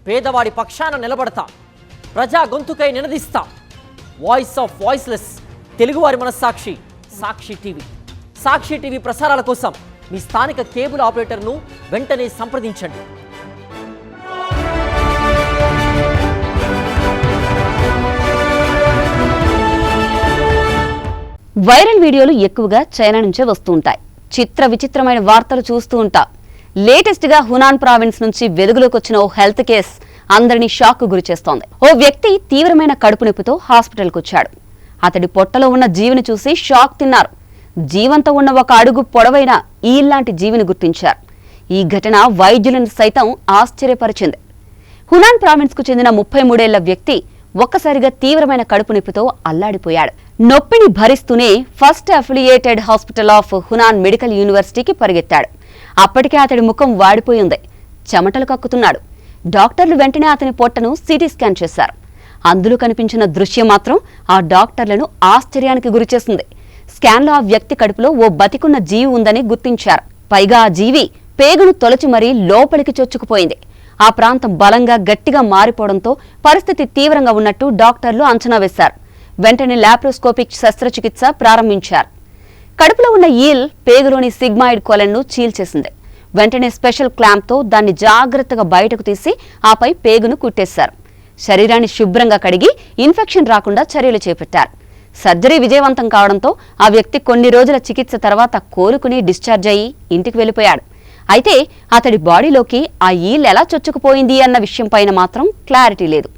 పేదవాడి పక్షాన నిలబడతా, ప్రజా గొంతుకై నినదిస్తా. వాయిస్ ఆఫ్ వాయిస్లెస్, తెలుగువారి మనస్సాక్షి, సాక్షి టీవీ. సాక్షి టీవీ ప్రసారాల కోసం మీ స్థానిక కేబుల్ ఆపరేటర్ను వెంటనే సంప్రదించండి. వైరల్ వీడియోలు ఎక్కువగా చైనా నుంచే వస్తూ ఉంటాయి. చిత్ర విచిత్రమైన వార్తలు చూస్తూ ఉంటాం. లేటెస్ట్ గా హునాన్ ప్రావిన్స్ నుంచి వెలుగులోకి వచ్చిన ఓ హెల్త్ కేస్ అందరినీ షాక్ కు గురి చేస్తోంది. ఓ వ్యక్తి తీవ్రమైన కడుపు నొప్పితో హాస్పిటల్కు వచ్చాడు. అతడి పొట్టలో ఉన్న జీవిని చూసి షాక్ తిన్నారు. జీవంతో ఉన్న ఒక అడుగు పొడవైన ఈలాంటి జీవిని గుర్తించారు. ఈ ఘటన వైద్యులను సైతం ఆశ్చర్యపరిచింది. హునాన్ ప్రావిన్స్ కు చెందిన 33 ఏళ్ల వ్యక్తి ఒక్కసారిగా తీవ్రమైన కడుపు నొప్పితో అల్లాడిపోయాడు. నొప్పిని భరిస్తూనే first affiliated hospital of Hunan medical యూనివర్సిటీకి పరిగెత్తాడు. అప్పటికే అతడి ముఖం వాడిపోయింది. చెమటలు కక్కుతున్నాడు. డాక్టర్లు వెంటనే అతని పొట్టను సిటీ స్కాన్ చేశారు. అందులో కనిపించిన దృశ్యం మాత్రం ఆ డాక్టర్లను ఆశ్చర్యానికి గురిచేసింది. స్కాన్లో ఆ వ్యక్తి కడుపులో ఓ బతికున్న జీవి ఉందని గుర్తించారు. పైగా ఆ జీవి పేగును తొలచి మరీ లోపలికి చొచ్చుకుపోయింది. ఆ ప్రాంతం బలంగా గట్టిగా మారిపోవడంతో పరిస్థితి తీవ్రంగా ఉన్నట్టు డాక్టర్లు అంచనా వేశారు. వెంటనే లాప్రోస్కోపిక్ శస్త్రచికిత్స ప్రారంభించారు. కడుపులో ఉన్న ఈల్ పేగులోని సిగ్మాయిడ్ కొలెన్ను చీల్చేసింది. వెంటనే స్పెషల్ క్లాంప్తో దాన్ని జాగ్రత్తగా బయటకు తీసి ఆపై పేగును కుట్టేశారు. శరీరాన్ని శుభ్రంగా కడిగి ఇన్ఫెక్షన్ రాకుండా చర్యలు చేపట్టారు. సర్జరీ విజయవంతం కావడంతో ఆ వ్యక్తి కొన్ని రోజుల చికిత్స తర్వాత కోలుకుని డిశ్చార్జ్ అయ్యి ఇంటికి వెళ్లిపోయాడు. అయితే అతడి బాడీలోకి ఆ ఈల్ ఎలా చొచ్చుకుపోయింది అన్న విషయంపైన మాత్రం క్లారిటీ లేదు.